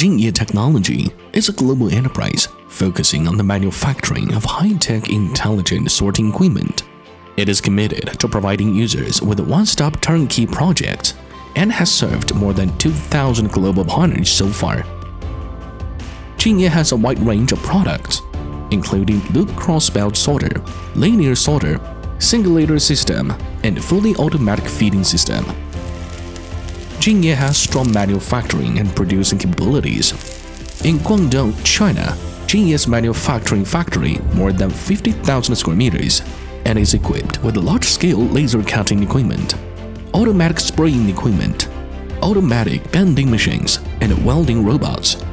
Jingye Technology is a global enterprise focusing on the manufacturing of high-tech intelligent sorting equipment. It is committed to providing users with one-stop turnkey projects and has served more than 2,000 global partners so far. Jingye has a wide range of products, including loop cross-belt sorter, linear sorter, singulator system, and fully automatic feeding system. Jingye has strong manufacturing and producing capabilities. In Guangdong, China, Jingye's manufacturing factory more than 50,000 square meters and is equipped with large-scale laser cutting equipment, automatic spraying equipment, automatic bending machines, and welding robots.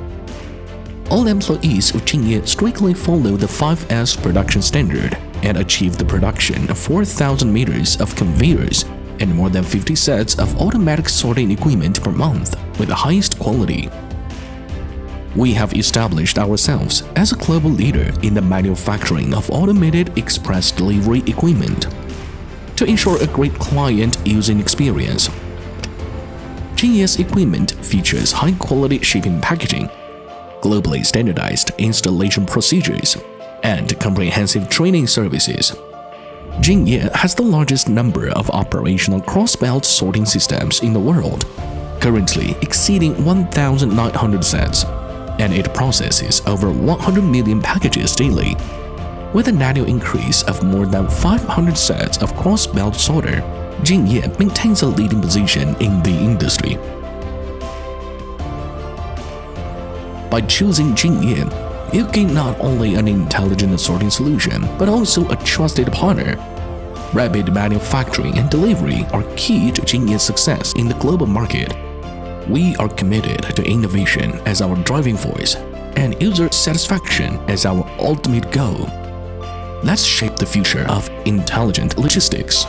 All employees of Jingye strictly follow the 5S production standard and achieve the production of 4,000 meters of conveyors and more than 50 sets of automatic sorting equipment per month with the highest quality. We have established ourselves as a global leader in the manufacturing of automated express delivery equipment to ensure a great client using experience. Jingye's equipment features high-quality shipping packaging, globally standardized installation procedures, and comprehensive training services. Jingye has the largest number of operational cross-belt sorting systems in the world, currently exceeding 1,900 sets, and it processes over 100 million packages daily. With an annual increase of more than 500 sets of cross-belt sorter, Jingye maintains a leading position in the industry. By choosing Jingye, you gain not only an intelligent sorting solution, but also a trusted partner. Rapid manufacturing and delivery are key to Jingye's success in the global market. We are committed to innovation as our driving force and user satisfaction as our ultimate goal. Let's shape the future of intelligent logistics.